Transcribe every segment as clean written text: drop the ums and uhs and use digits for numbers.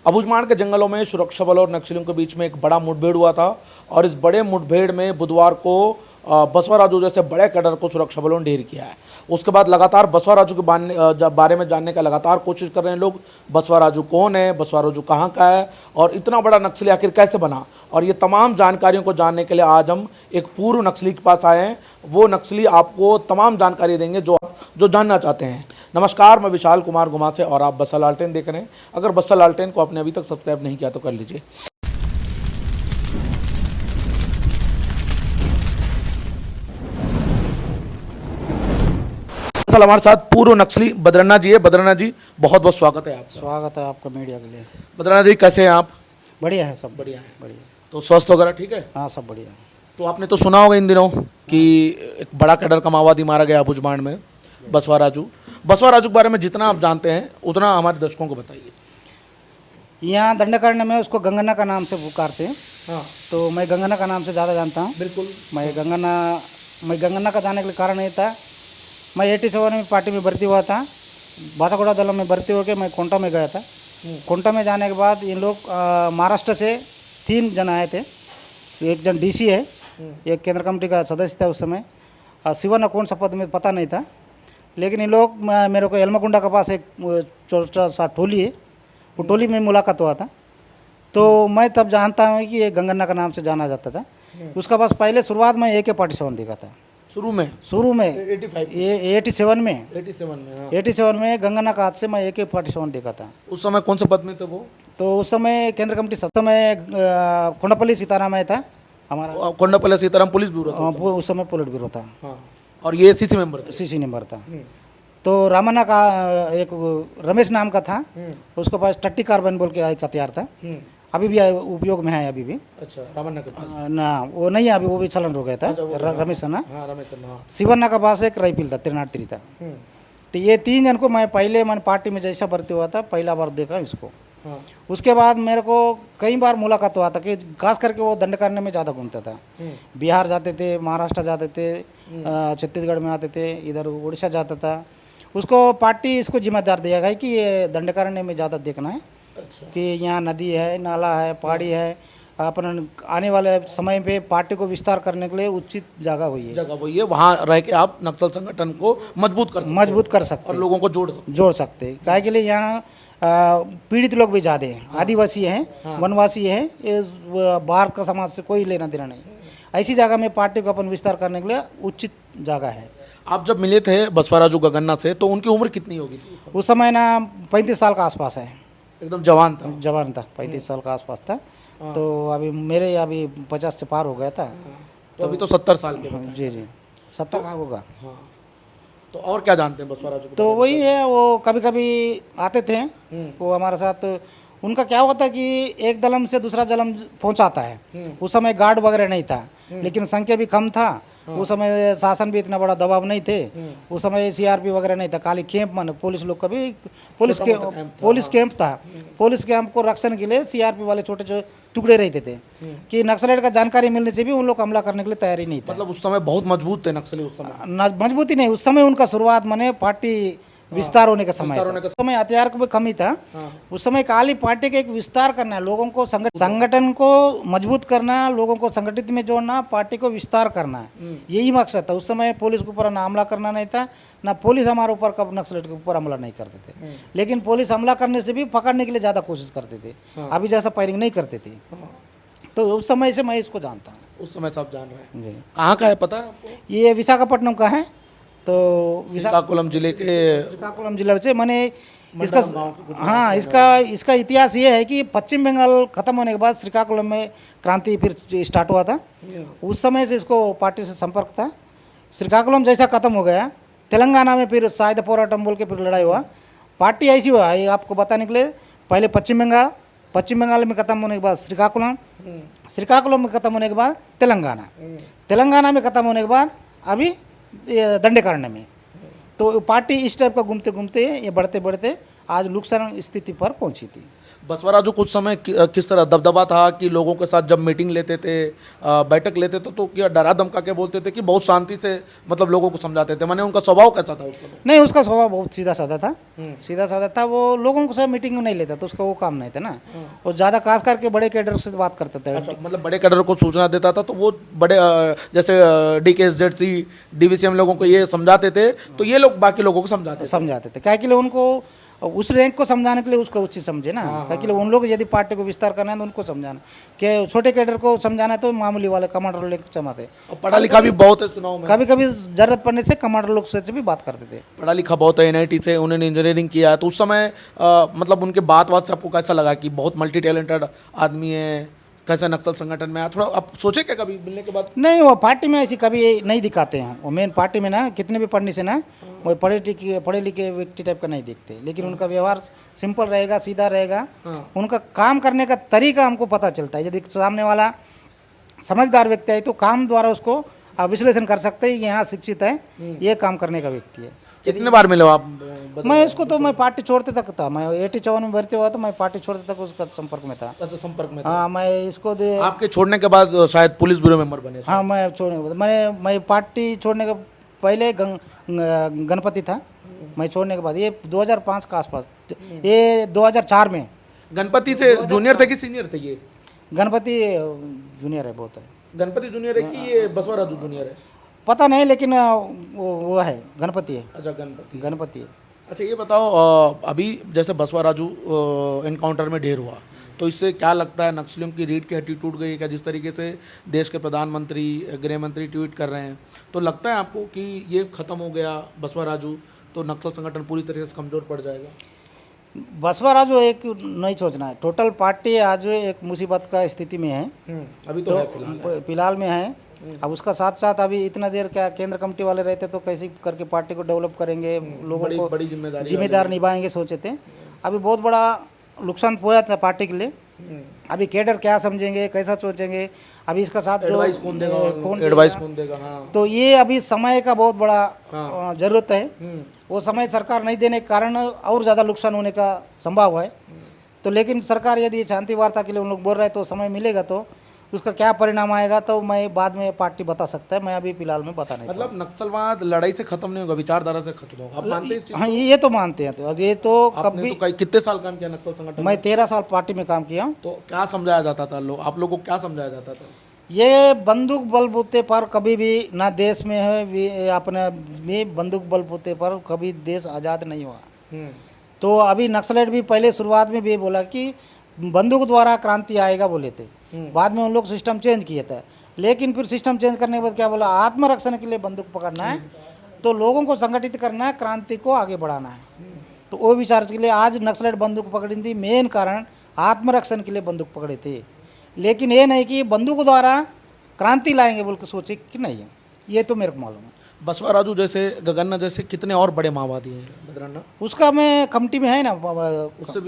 अबूझमाड़ के जंगलों में सुरक्षा बल और नक्सलियों के बीच में एक बड़ा मुठभेड़ हुआ था और इस बड़े मुठभेड़ में बुधवार को बसवा राजू जैसे बड़े कैडर को सुरक्षा बलों ने ढेर किया है। उसके बाद लगातार बसवा राजू के बारे में जानने का लगातार कोशिश कर रहे हैं लोग। बसवा राजू कौन है, बसवा राजू कहाँ का है और इतना बड़ा नक्सली आखिर कैसे बना, और ये तमाम जानकारियों को जानने के लिए आज हम एक पूर्व नक्सली के पास आए हैं। वो नक्सली आपको तमाम जानकारी देंगे जो जानना चाहते हैं। नमस्कार, मैं विशाल कुमार गुमा से और आप बस्सा लालटेन देख रहे हैं। अगर बस्सा लालटेन को आपने अभी तक सब्सक्राइब नहीं किया तो कर लीजिए। हमारे साथ पूर्व नक्सली बद्रन्ना जी है। बद्रन्ना जी, बहुत बहुत स्वागत है आपका। स्वागत है आपका मीडिया के लिए। बद्रन्ना जी, कैसे हैं आप? बढ़िया है, सब बढ़िया है। बढ़िया। तो स्वास्थ्य वगैरह ठीक है? हाँ, सब बढ़िया है। तो आपने तो सुना होगा इन दिनों कि एक बड़ा कैडर का माओवादी मारा गया अबूझमाड़ में, बसवा राजू। बसवा राजू के बारे में जितना आप जानते हैं उतना हमारे दर्शकों को बताइए। यहाँ दंडकारण्य में उसको गंगन्ना का नाम से पुकारते हैं। हाँ, तो मैं गंगन्ना का नाम से ज़्यादा जानता हूँ। बिल्कुल। मैं गंगन्ना का जाने के लिए कारण ये था, मैं 87 में पार्टी में भर्ती हुआ था। बासागुड़ा दल में भर्ती होकर मैं कोंटा में गया था। कोंटा में जाने के बाद इन लोग महाराष्ट्र से 3 जन आए थे। एक जन डीसी है, एक केंद्र कमेटी का सदस्य था उस समय, शिवन्न कौन सा पद में पता नहीं था। लेकिन इन लोग मेरे को यलमाकुंडा के पास एक छोटा सा टोली है, वो टोली में मुलाकात हुआ था। तो मैं तब जानता हूँ कि ये गंगन्ना का नाम से जाना जाता था। उसका पास पहले शुरुआत में AK-47 देखा था। शुरू में 85 ये 87 में 87 में गंगन्ना का हाथ से मैं AK-47 देखा था। उस समय कौन से पद में थे वो? तो उस समय केंद्र कमेटी समय कोंडापल्ली सीताराम में था हमारा। कोंडापल्ली सीताराम पुलिस ब्यूरो था उस समय पोलिट ब्यूरो था। हाँ। और ये सीसी मेंबर थे? सीसी नंबर था। तो रामन्ना का एक रमेश नाम का था, उसके पास 30 कार्बन बोल के एक हथियार था। अभी भी उपयोग में है अभी भी। अच्छा, रामन्ना के पास ना वो नहीं है अभी, वो भी चलन हो गया था। रमेश ना, हाँ, रमेश हाँ। शिवन्ना का पास एक राइफल था 303 था। तो ये 3 जन को मैं पार्टी में जैसा भर्ती हुआ था पहला बार देखा इसको। हाँ। उसके बाद मेरे को कई बार मुलाकात हुआ था कि खास करके वो दंडकारण्य में ज़्यादा घूमता था। बिहार जाते थे, महाराष्ट्र जाते थे, छत्तीसगढ़ में आते थे, इधर उड़ीसा जाता था। उसको पार्टी इसको जिम्मेदार दिया गया कि ये दंडकारण्य में ज़्यादा देखना है। अच्छा। कि यहाँ नदी है, नाला है, पहाड़ी है, अपन आने वाले समय पे पार्टी को विस्तार करने के लिए उचित जगह हुई है। वहाँ रह के आप नक्सल संगठन को मजबूत कर सकते और लोगों को जोड़ सकते। काहे के लिए यहाँ पीड़ित लोग भी ज़्यादा हैं। हाँ। आदिवासी हैं। हाँ। वनवासी हैं। ये बाहर का समाज से कोई लेना देना नहीं। ऐसी जगह में पार्टी को अपन विस्तार करने के लिए उचित जगह है। आप जब मिले थे बसवा राजू गगन्ना से तो उनकी उम्र कितनी होगी? उस समय ना 35 साल का आसपास है। एकदम जवान था। 35 साल का आसपास था। तो अभी मेरे 50 से पार हो गया था। तो अभी तो 70 साल के। जी 70 का होगा। हाँ। तो और क्या जानते हैं बसवा राजू? तो वही है, वो कभी कभी आते थे वो हमारे साथ। उनका क्या होता कि एक दलम से दूसरा दलम पहुंचाता है। उस समय गार्ड वगैरह नहीं था, लेकिन संख्या भी कम था। उस समय शासन भी इतना बड़ा दबाव नहीं थे। उस समय CRP वगैरह नहीं था, खाली कैंप मन पुलिस लोग का भी पुलिस कैंप था। पुलिस कैंप को रक्षण के लिए CRP वाले छोटे छोटे टुकड़े रहते थे कि नक्सलाइट का जानकारी मिलने से भी उन लोग हमला करने के लिए तैयारी नहीं था। मतलब उस समय बहुत मजबूत थे नक्सली? उस समय मजबूती नहीं, उस समय उनका शुरुआत माने पार्टी विस्तार होने का समय था। उस समय हथियार को भी कमी था। उस समय खाली पार्टी का एक विस्तार करना, लोगों को संगठन को मजबूत करना, लोगों को संगठित में जोड़ना, पार्टी को विस्तार करना, यही मकसद था। उस समय पुलिस के ऊपर ना हमला करना नहीं था, ना पुलिस हमारे ऊपर कब नक्सलेट के ऊपर हमला नहीं करते थे। लेकिन पुलिस हमला करने से भी पकड़ने के लिए ज़्यादा कोशिश करते थे। अभी जैसा फायरिंग नहीं करते थे। तो उस समय से मैं इसको जानता हूँ। उस समय सब जान रहे हैं। जी। कहाँ का है पता है आपको? ये विशाखापट्टनम का है। तो श्रीकाकुलम जिले से मैंने इसका, हाँ, इसका इतिहास ये है कि पश्चिम बंगाल खत्म होने के बाद श्रीकाकुलम में क्रांति फिर स्टार्ट हुआ था। उस समय से इसको पार्टी से संपर्क था। श्रीकाकुलम जैसा खत्म हो गया, तेलंगाना में फिर सायुध पोराटम बोल के फिर लड़ाई हुआ। पार्टी ऐसी हुआ है, आपको बताने के लिए, पहले पश्चिम बंगाल में खत्म होने के बाद श्रीकाकुलम में खत्म होने के बाद तेलंगाना में खत्म होने के बाद अभी दंडकारण्य में। तो पार्टी इस टाइप का घूमते घूमते ये बढ़ते आज नुकसान स्थिति पर पहुंची थी। बसवराजू कुछ समय किस तरह दबदबा था कि लोगों के साथ जब मीटिंग लेते थे, बैठक लेते थे, तो क्या डरा धमका के बोलते थे कि बहुत शांति से मतलब लोगों को समझाते थे? माने उनका स्वभाव कैसा था उस समय? नहीं, उसका स्वभाव बहुत सीधा साधा था। सीधा साधा था, वो लोगों को सब मीटिंग में नहीं लेता, तो उसका वो काम नहीं था ना। वो ज़्यादा खास करके बड़े कैडर से बात करते थे। अच्छा, मतलब बड़े कैडर को सूचना देता था, तो वो बड़े जैसे DKSZC DVCM लोगों को ये समझाते थे, तो ये लोग बाकी लोगों को समझाते थे, क्या कि लिए उनको उस रैंक को समझाने के लिए उसको उचित समझे ना। क्या कि लिए उन लोग यदि पार्टी को विस्तार करना है तो उनको समझाना, कि छोटे कैडर को समझाना है तो मामूली वाले कमांडर लोग समझाते। और पढ़ा लिखा भी बहुत है सुनाओ में। कभी कभी जरूरत पड़ने से कमांडर लोग से भी बात करते थे। पढ़ा लिखा बहुत है, NIT से उन्होंने इंजीनियरिंग किया है, तो उस समय मतलब उनके बात से आपको कैसा लगा कि बहुत मल्टी टैलेंटेड आदमी है, कैसे नक्सल संगठन में आया? थोड़ा आप सोचे क्या कभी मिलने के बाद? नहीं, वो पार्टी में ऐसी कभी नहीं दिखाते हैं। वो मेन पार्टी में ना कितने भी पढ़ने से ना वो पढ़े लिखे व्यक्ति टाइप का नहीं दिखते, लेकिन उनका व्यवहार सिंपल रहेगा, सीधा रहेगा। उनका काम करने का तरीका हमको पता चलता है। यदि सामने वाला समझदार व्यक्ति है तो काम द्वारा उसको आप विश्लेषण कर सकते हैं कि यहाँ शिक्षित है, ये काम करने का व्यक्ति है। कितने बार मिले हो आप? मैं इसको तो मैं पार्टी छोड़ते तक था, मैं 84 में भर्ती हुआ तो मैं पार्टी छोड़ते तक उसका संपर्क में था। अच्छा, संपर्क में हाँ, मैं इसको आपके छोड़ने के बाद शायद पुलिस ब्यूरो मेंबर बने? हाँ, मैं छोड़ने के बाद मैं पार्टी छोड़ने के पहले गणपति था। मैं छोड़ने के बाद ये 2005 के आसपास, ये 2004 में। गणपति से जूनियर थे कि सीनियर थे ये? गणपति जूनियर है, बहुत है। गणपति जूनियर है कि ये बसवराजू जूनियर है? पता नहीं, लेकिन वो है, गणपति है। अच्छा, गणपति है। अच्छा, ये बताओ अभी जैसे बसवराजू एनकाउंटर में ढेर हुआ, तो इससे क्या लगता है नक्सलियों की रीढ़ की हड्डी टूट गई क्या? जिस तरीके से देश के प्रधानमंत्री, गृह मंत्री ट्वीट कर रहे हैं, तो लगता है आपको कि ये खत्म हो गया बसवराजू, तो नक्सल संगठन पूरी तरीके से कमज़ोर पड़ जाएगा? बसवराजू एक नहीं सोचना है, टोटल पार्टी आज एक मुसीबत का स्थिति में है। अभी तो है फिलहाल में है। अब उसका साथ साथ अभी इतना देर क्या केंद्र कमेटी वाले रहते तो कैसे करके पार्टी को डेवलप करेंगे, लोगों को बड़ी जिम्मेदार निभाएंगे सोचे थे। अभी बहुत बड़ा नुकसान हुआ था पार्टी के लिए। अभी कैडर क्या समझेंगे, कैसा सोचेंगे, अभी इसका साथ जो एडवाइस कौन देगा? हाँ। तो ये अभी समय का बहुत बड़ा जरूरत है। वो समय सरकार नहीं देने के कारण और ज़्यादा नुकसान होने का संभव है। तो लेकिन सरकार यदि शांति वार्ता के लिए उन लोग बोल रहे हैं तो समय मिलेगा, तो उसका क्या परिणाम आएगा तो मैं बाद में पार्टी बता सकता है। मैं अभी फिलहाल में बता नहीं। मतलब नक्सलवाद लड़ाई से खत्म नहीं होगा, विचारधारा से खत्म होगा, आप मानते हैं इस चीज़? हाँ, ये तो मानते हैं। तो अब ये तो आपने तो कितने साल काम किया नक्सल संगठन? मैं 13 साल पार्टी में काम किया। तो क्या समझाया जाता था आप लोगों को क्या समझाया जाता था? ये बंदूक बलबूते पर कभी भी ना देश में है, अपने में बंदूक बलबूते पर कभी देश आज़ाद नहीं हुआ। तो अभी नक्सलेट भी पहले शुरुआत में भी बोला कि बंदूक द्वारा क्रांति आएगा बोले थे, बाद में उन लोग सिस्टम चेंज किए थे। लेकिन फिर सिस्टम चेंज करने के बाद क्या बोला, आत्मरक्षण के लिए बंदूक पकड़ना है, तो लोगों को संगठित करना है, क्रांति को आगे बढ़ाना है। तो वो विचार के लिए आज नक्सलेट बंदूक पकड़ी थी। मेन कारण आत्मरक्षण के लिए बंदूक पकड़े थे, लेकिन ये नहीं कि बंदूक द्वारा क्रांति लाएंगे बोल के सोचे कि नहीं है। ये तो मेरे को मालूम है। बसवराजू जैसे, गगन्ना जैसे कितने और बड़े माओवादी हैं बद्रन्ना? उसका मैं कमेटी में है ना,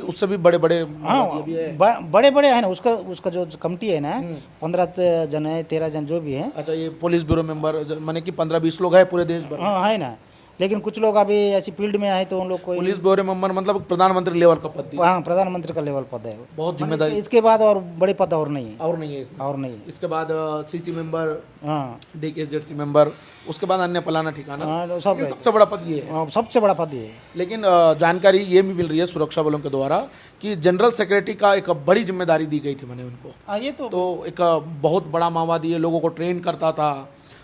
उससे भी बड़े बड़े। हाँ, बड़े बड़े है ना। उसका जो कमेटी है ना, 15 जन है, 13 जन जो भी है। अच्छा, ये पुलिस ब्यूरो मेंबर माने कि 15-20 लोग हैं पूरे देश भर? हाँ, है ना। लेकिन कुछ लोग अभी ऐसी फील्ड में आए तो उन लोग को पुलिस ब्यूरो मेंबर मतलब प्रधानमंत्री लेवल का पद? हाँ, प्रधानमंत्री का लेवल पद है। बहुत जिम्मेदारी। इसके बाद और बड़े पद और नहीं है। और नहीं है इसके बाद CC मेंबर, हाँ, DKSZC मेंबर, उसके बाद अन्य फलाना ठिकाना। हाँ, सबसे बड़ा पद ये है। सबसे बड़ा पद ये है। लेकिन जानकारी ये भी मिल रही है सुरक्षा बलों के द्वारा कि जनरल सेक्रेटरी का एक बड़ी जिम्मेदारी दी गई थी मैंने उनको। ये तो एक बहुत बड़ा माओवादी है, लोगों को ट्रेन करता था,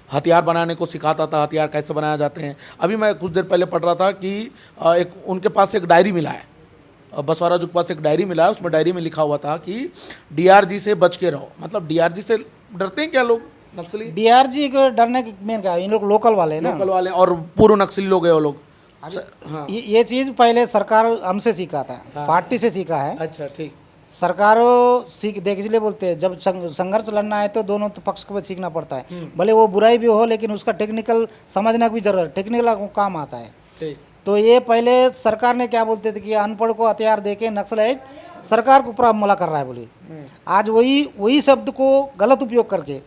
हथियार बनाने को सिखाता था, हथियार कैसे बनाए जाते हैं। अभी मैं कुछ देर पहले पढ़ रहा था कि एक उनके पास एक डायरी मिला है, बसवराजू के पास एक डायरी मिला है। उसमें डायरी में लिखा हुआ था कि DRG से बच के रहो। मतलब DRG से डरते हैं क्या लोग नक्सली? DRG को डरने की मेन क्या है, इन लोग लोकल वाले हैं ना, लोकल वाले और पूर्व नक्सली लोग हैं वो लोग। हाँ। ये चीज़ पहले सरकार हमसे सीखा था। पार्टी से सीखा है। अच्छा, ठीक। सरकारों देख इसलिए बोलते हैं जब संघर्ष लड़ना है तो दोनों पक्ष को सीखना पड़ता है। भले वो बुराई भी हो, लेकिन उसका टेक्निकल समझना भी जरूर है, टेक्निकल काम आता है। तो ये पहले सरकार ने क्या बोलते थे कि अनपढ़ को हथियार देके नक्सलाइट सरकार के ऊपर हमला कर रहा है बोली। आज वही शब्द को गलत उपयोग करके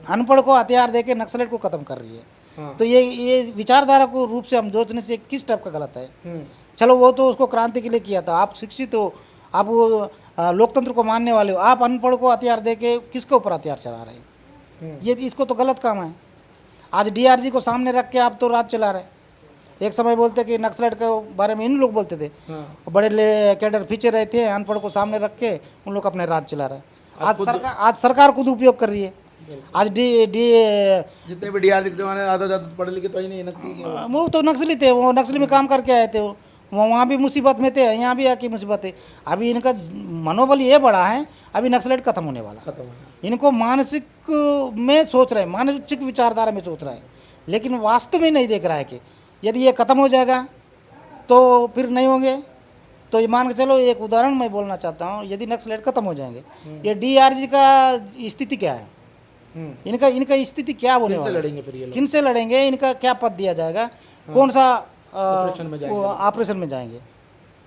अनपढ़ को हथियार देके नक्सलाइट को खत्म कर रही है। तो ये विचारधारा को रूप से हम सोचने से किस टाइप का गलत है। चलो वो तो उसको क्रांति के लिए किया था। आप शिक्षित हो, आप वो लोकतंत्र को मानने वाले हो, आप अनपढ़ को हथियार दे के किसके ऊपर हथियार चला रहे हैं? ये इसको तो गलत काम है। आज डीआरजी को सामने रख के आप तो राज चला रहे हैं। एक समय बोलते कि नक्सलाइट के बारे में इन लोग बोलते थे, बड़े कैडर पीछे रहे थे, अनपढ़ को सामने रख के उन लोग अपने राज चला रहे हैं। आज सरकार खुद उपयोग कर रही है। आज जितने भी डीआरजी के जमाने आधा ज़्यादा पढ़े लिखे तो ही नहीं नकली वो तो नक्सली थे, वो नक्सली में काम करके आए थे, वो वहाँ भी मुसीबत में थे, यहाँ भी आके मुसीबत है। अभी इनका मनोबल ये बड़ा है, अभी नक्सलाइट खत्म होने वाला। खत्म है। इनको मानसिक में सोच रहे हैं, मानसिक विचारधारा में सोच रहा है, लेकिन वास्तव में नहीं देख रहा है कि यदि ये ख़त्म हो जाएगा तो फिर नहीं होंगे। तो ये मान के चलो, एक उदाहरण मैं बोलना चाहता हूँ, यदि नक्सलाइट खत्म हो जाएंगे, ये डीआरजी का स्थिति क्या है? इनका स्थिति क्या होने वाला है? लड़ेंगे फिर ये लोग? किन से लड़ेंगे? इनका क्या पद दिया जाएगा? कौन सा ऑपरेशन में जाएंगे?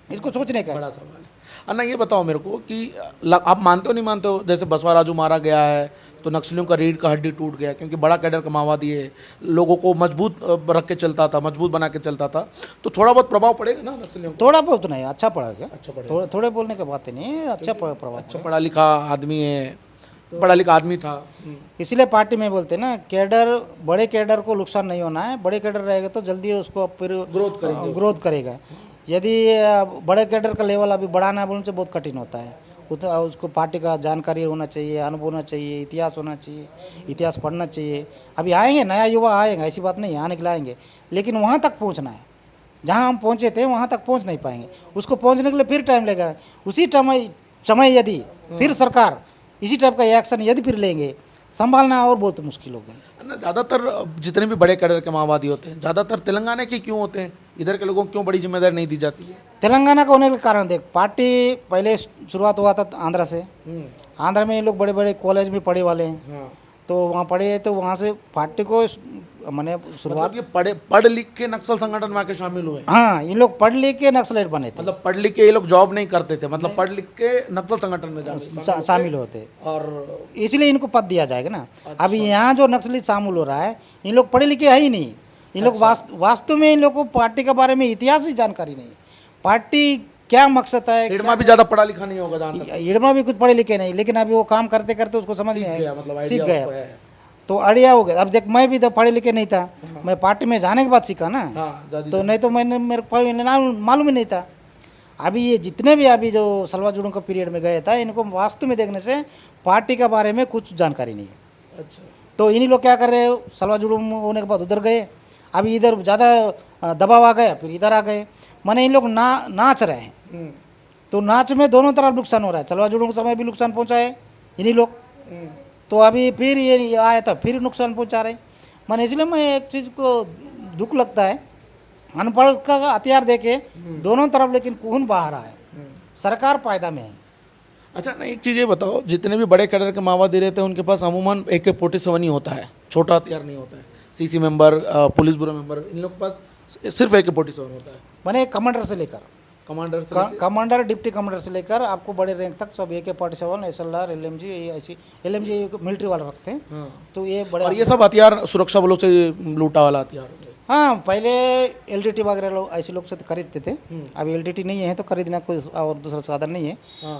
इसको सोचने का है। बड़ा सवाल है। अन्ना ये बताओ मेरे को कि आप मानते हो नहीं मानते हो, जैसे बसवा राजू मारा गया है तो नक्सलियों का रीढ़ का हड्डी टूट गया, क्योंकि बड़ा कैडर का माओवादी है, लोगों को मजबूत रख के चलता था, मजबूत बना के चलता था, तो थोड़ा बहुत प्रभाव पड़ेगा ना नक्सलियों को? थोड़ा बहुत नहीं, अच्छा पड़ा क्या? अच्छा पड़ेगा। थोड़े बोलने की बात नहीं है, अच्छा प्रभाव। अच्छा पढ़ा लिखा आदमी है, पढ़ा लिखा आदमी था। इसीलिए पार्टी में बोलते हैं ना, कैडर, बड़े कैडर को नुकसान नहीं होना है। बड़े कैडर रहेगा तो जल्दी उसको फिर ग्रोथ करेगा। यदि बड़े कैडर का लेवल अभी बढ़ाना बोलने से बहुत कठिन होता है। उसको पार्टी का जानकारी होना चाहिए, अनुभव होना चाहिए, इतिहास होना चाहिए, इतिहास पढ़ना चाहिए। अभी आएंगे, नया युवा आएगा, ऐसी बात नहीं, आने के लिए आएंगे, लेकिन वहाँ तक पहुँचना है जहाँ हम पहुँचे थे, वहाँ तक पहुँच नहीं पाएंगे। उसको पहुँचने के लिए फिर टाइम लगेगा। उसी समय यदि फिर सरकार इसी टाइप का एक्शन यदि फिर लेंगे, संभालना और बहुत मुश्किल हो गया ना। ज़्यादातर जितने भी बड़े कैडर के माओवादी होते हैं, ज़्यादातर तेलंगाना के क्यों होते हैं? इधर के लोगों को क्यों बड़ी जिम्मेदारी नहीं दी जाती है? तेलंगाना का होने के कारण देख, पार्टी पहले शुरुआत हुआ था आंध्रा से। आंध्रा में ये लोग बड़े बड़े कॉलेज में पढ़े वाले हैं, तो वहाँ पढ़े हैं, तो वहाँ से पार्टी को मैंने शुरुआत, मतलब ये पढ़ लिख के नक्सल संगठन में आके शामिल हुए? हाँ, ये लोग पढ़ लिख के नक्सलाइट बने थे। मतलब पढ़ लिख के ये लोग जॉब नहीं करते थे, मतलब पढ़ लिख के नक्सल संगठन में शामिल होते, और इसलिए इनको पद दिया जाएगा ना। अभी यहाँ जो नक्सली शामिल हो रहा है, इन लोग पढ़े लिखे है ही नहीं। इन लोग वास्तव में इन लोगों को पार्टी के बारे में इतिहास की जानकारी नहीं है, पार्टी क्या मकसद है। इड़मा भी ज़्यादा पढ़ा लिखा नहीं होगा, इड़मा भी कुछ पढ़े लिखे नहीं, लेकिन अभी वो काम करते करते उसको समझ में आया, मतलब सीख गया, तो आइडिया हो गया। अब देख, मैं भी तो पढ़े लिखे नहीं था, मैं पार्टी में जाने के बाद सीखा ना, तो नहीं तो मेरे मालूम ही नहीं था। अभी ये जितने भी अभी जो सलवा जुड़ों का पीरियड में गए था, इनको वास्तव में देखने से पार्टी के बारे में कुछ जानकारी नहीं है। अच्छा, तो इन्हीं लोग क्या कर रहे हो, सलवा जुड़ों होने के बाद उधर गए, अभी इधर ज़्यादा दबाव आ गया, फिर इधर आ गए। माने इन लोग नाच रहे हैं, तो नाच में दोनों तरफ नुकसान हो रहा है। सलवा जुड़ों के समय भी नुकसान पहुँचा है इन्हीं लोग, तो अभी फिर ये आया था, फिर नुकसान पहुँचा रहे। मैंने इसलिए मैं एक चीज़ को दुख लगता है, अनपढ़ का हथियार देके दोनों तरफ लेकिन खून बहा रहा है, सरकार फायदा में है। अच्छा ना, एक चीज़ ये बताओ, जितने भी बड़े कैडर के माओवादी रहते हैं उनके पास अमूमन AK-47 ही होता है, छोटा हथियार नहीं होता है। CC member, police bureau member, इन लोग के पास सिर्फ AK-47 होता है। मैंने कमांडर से लेकर कमांडर, डिप्टी कमांडर से लेकर आपको बड़े रैंक तक सब AK-47, SLR, LMG, ऐसी LMG मिलिट्री वाले रखते हैं। तो ये बड़े, और ये सब हथियार सुरक्षा बलों से लूटा वाला हथियार होता है। हाँ, पहले LTT वगैरह लोग ऐसे लोग से खरीदते थे, अभी LTT नहीं है तो खरीदना कोई और दूसरा साधन नहीं है,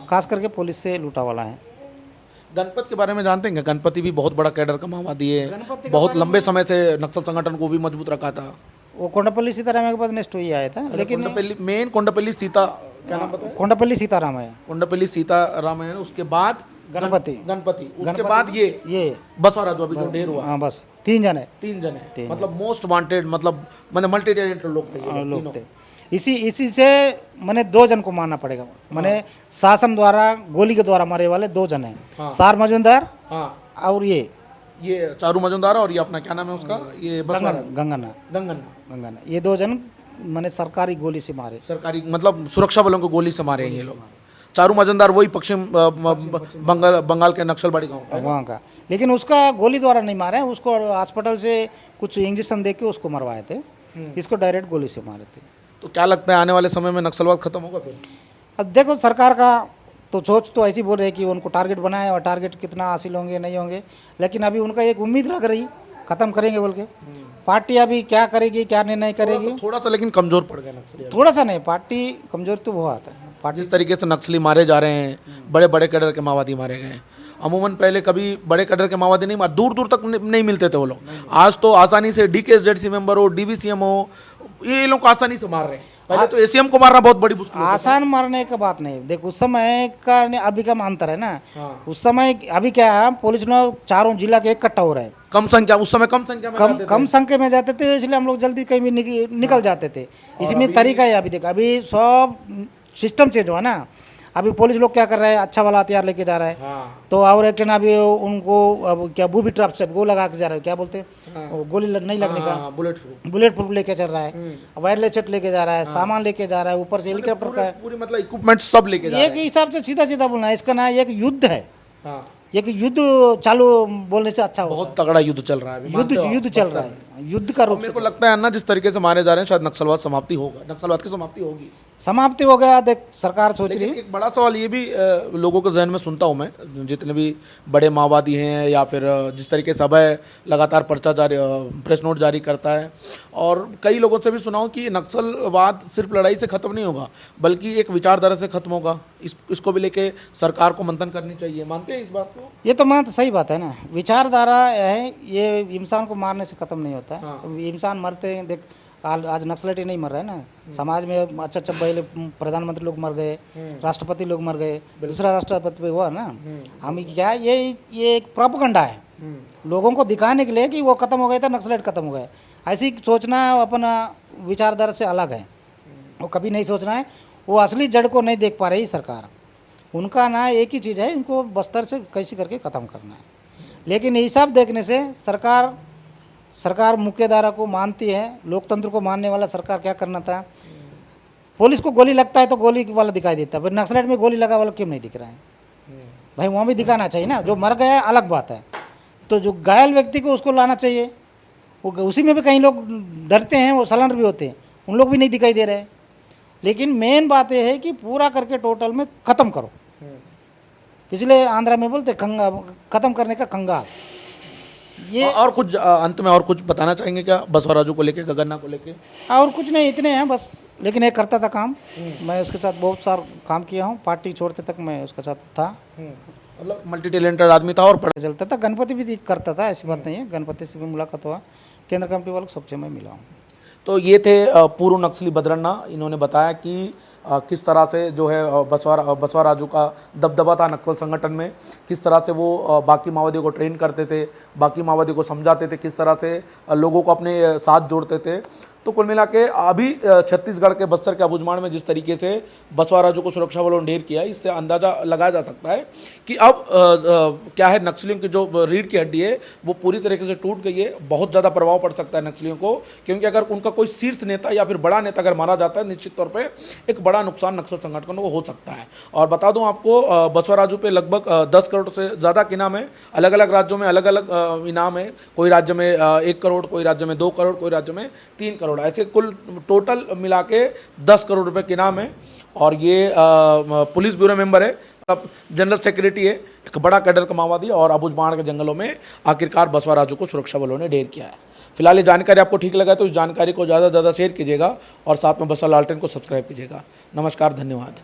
खास करके पुलिस से लूटा वाला है। गणपत के बारे में जानते हैं? गणपति भी बहुत बड़ा कैडर का माओवादी है, बहुत लंबे समय से नक्सल संगठन को भी मजबूत रखा था। वो कोंडापल्ली सीताराम के बाद नेक्स्ट हुई आया था, लेकिन मेन कोंडापल्ली सीता, क्या नाम पता है? कोंडापल्ली सीताराम है, कोंडापल्ली सीताराम है, उसके बाद गणपति, उसके बाद ये बसवा राजू अभी जो ढेर हुआ। हाँ, बस 3 जन है, मतलब मोस्ट वांटेड, मतलब मैंने मल्टी टैलेंटेड लोग थे। इसी से मैंने 2 जन को मारना पड़ेगा। मैंने शासन द्वारा गोली के द्वारा मारे वाले 2 जन हैं, सार मजूमदार और ये चारू मजूमदार, और ये अपना क्या नाम है उसका, ये गंगन्ना, ये 2 जन मैंने सरकारी गोली से मारे, सरकारी मतलब सुरक्षा बलों को गोली से मारे हैं ये लोग। चारू मजूमदार वही पश्चिम बंगाल के नक्सलबाड़ी गाँव वहाँ का, लेकिन उसका गोली द्वारा नहीं मारे, उसको हॉस्पिटल से कुछ इंजेक्शन दे के उसको मरवाए थे, इसको डायरेक्ट गोली से मारे थे। तो क्या लगता है आने वाले समय में नक्सलवाद खत्म होगा फिर? अब देखो, सरकार का तो सोच तो ऐसी बोल रही है कि उनको टारगेट बनाए, और टारगेट कितना हासिल होंगे नहीं होंगे, लेकिन अभी उनका एक उम्मीद लग रही, ख़त्म करेंगे बोल के। पार्टी अभी क्या करेगी क्या नहीं करेगी, थोड़ा सा लेकिन कमजोर पड़ गए नक्सली। थोड़ा सा नहीं, पार्टी कमजोर तो बहुत है। पार्टी जिस तरीके से नक्सली मारे जा रहे हैं, बड़े बड़े कैडर के माओवादी मारे गए हैं। अमूमन पहले कभी बड़े कैडर के माओवादी नहीं मार, दूर दूर तक नहीं मिलते थे वो लोग। आज तो आसानी से DKSZC मेंबर हो, DVCM हो, ये लोग आसानी से मार रहे हैं। पहले तो ACM को मारना बहुत बड़ी मुश्किल होती आसान मारने का बात नहीं, देख उस समय का अभी का अंतर है ना। हाँ। उस समय अभी क्या है, पुलिस लोग चारों जिला के इकट्ठा हो रहे हैं, कम संख्या, उस समय कम संख्या में जाते थे। कम संख्या में जाते थे, इसलिए हम लोग जल्दी कहीं भी निकल जाते थे। इसमें तरीका है, अभी देख अभी सब सिस्टम चेंज हुआ ना। अभी पुलिस लोग क्या कर रहे हैं, अच्छा वाला हथियार लेके जा रहा है। हाँ। तो और एक अभी उनको अब क्या बूबी ट्रैप से वो लगा के जा रहे हैं, क्या बोलते हैं वो गोली नहीं लगने का, बुलेट प्रूफ, बुलेट प्रूफ लेके चल रहा है, वायरलेस सेट लेके जा रहा है, सामान लेके जा रहा है, ऊपर से हेलीकॉप्टर का है। पूरी मतलब इक्विपमेंट सब लेके जा रहे एक हिसाब से सीधा सीधा बोलना है, इसका ना एक युद्ध है, हैं। हाँ। एक युद्ध चालू बोलने से अच्छा होगा। बहुत तगड़ा युद्ध चल रहा है अभी, मानते हो आप? युद्ध चल रहा है, युद्ध का रूप मेरे को लगता है ना, जिस तरीके से मारे जा रहे हैं, शायद नक्सलवाद समाप्ति होगा, नक्सलवाद की समाप्ति होगी। समाप्ति हो गया। देख सरकार सोच रही लेकिन है, एक बड़ा सवाल ये भी लोगों के जहन में सुनता हूँ मैं, जितने भी बड़े माओवादी हैं या फिर जिस तरीके से अभय लगातार पर्चा जारी, प्रेस नोट जारी करता है, और कई लोगों से भी सुना हूँ कि नक्सलवाद सिर्फ लड़ाई से ख़त्म नहीं होगा, बल्कि एक विचारधारा से ख़त्म होगा। इसको भी लेके सरकार को मंथन करनी चाहिए। मानते हैं इस बात को? ये तो मान सही बात है ना, विचारधारा है, ये इंसान को मारने से खत्म नहीं होता है। हाँ। इंसान मरते हैं, देख आज नक्सलेट ही नहीं मर रहे हैं ना, समाज में अच्छा अच्छा पहले प्रधानमंत्री लोग मर गए, राष्ट्रपति लोग मर गए, दूसरा राष्ट्रपति भी हुआ ना। हम क्या ये एक प्रोपेगेंडा है लोगों को दिखाने के लिए कि वो खत्म हो गए थे, नक्सलेट खत्म हो गए। ऐसी सोचना अपना विचारधारा से अलग है, वो कभी नहीं सोचना है। वो असली जड़ को नहीं देख पा रही सरकार। उनका ना एक ही चीज़ है, इनको बस्तर से कैसे करके ख़त्म करना है। लेकिन ये सब देखने से सरकार मुख्यधारा को मानती है, लोकतंत्र को मानने वाला सरकार क्या करना था, पुलिस को गोली लगता है तो गोली वाला दिखाई देता है, पर नक्सलेट में गोली लगा वाला क्यों नहीं दिख रहा है भाई? वहाँ भी दिखाना चाहिए ना। जो मर गया अलग बात है, तो जो घायल व्यक्ति को उसको लाना चाहिए। वो उसी में भी कई लोग डरते हैं, वो सलेंडर भी होते हैं, उन लोग भी नहीं दिखाई दे रहे हैं। लेकिन मेन बात यह है कि पूरा करके टोटल में ख़त्म करो। इसलिए आंध्रा में बोलते खंगा, ख़त्म करने का कंगाल। ये और कुछ अंत में और कुछ बताना चाहेंगे क्या बसवराजू को लेके, गगन्ना को लेके? और कुछ नहीं, इतने हैं बस। लेकिन एक करता था काम, मैं उसके साथ बहुत सारा काम किया हूँ, पार्टी छोड़ते तक मैं उसके साथ था। मतलब मल्टी टैलेंटेड आदमी था और चलता था, गणपति भी करता था, ऐसी बात नहीं है। गणपति से भी मुलाकात हुआ, केंद्र कमेटी वालों को सबसे मैं मिला हूँ। तो ये थे पूर्व नक्सली बद्रन्ना। इन्होंने बताया कि किस तरह से जो है बसवा राजू का दबदबा था नक्सल संगठन में, किस तरह से वो बाकी माओवादियों को ट्रेन करते थे, बाकी माओवादियों को समझाते थे, किस तरह से लोगों को अपने साथ जोड़ते थे। तो कुल मिला के अभी छत्तीसगढ़ के बस्तर के अबूझमाड़ में जिस तरीके से बसवा राजू को सुरक्षा बलों ने ढेर किया, इससे अंदाज़ा लगाया जा सकता है कि अब क्या है, नक्सलियों की जो रीढ़ की हड्डी है वो पूरी तरीके से टूट गई है। बहुत ज़्यादा प्रभाव पड़ सकता है नक्सलियों को, क्योंकि अगर उनका कोई शीर्ष नेता या फिर बड़ा नेता अगर मारा जाता है, निश्चित तौर पर एक बड़ा नुकसान नक्सल संगठन को हो सकता है। और बता दूं आपको, बसवा राजू पे लगभग 10 करोड़ से ज़्यादा के इनाम है। अलग अलग राज्यों में अलग अलग इनाम है, कोई राज्य में 1 करोड़, कोई राज्य में 2 करोड़, कोई राज्य में 3 करोड़, ऐसे कुल टोटल मिला के 10 करोड़ रुपए के इनाम है। और ये पुलिस ब्यूरो मेंबर है, अब जनरल सेक्रेटरी है, एक बड़ा कैडर का माओवादी, और अबूझमाड़ के जंगलों में आखिरकार बसवा राजू को सुरक्षा बलों ने ढेर किया है। फिलहाल ये जानकारी आपको ठीक लगा तो इस जानकारी को ज़्यादा से ज़्यादा शेयर कीजिएगा और साथ में बसवा लालटेन को सब्सक्राइब कीजिएगा। नमस्कार, धन्यवाद।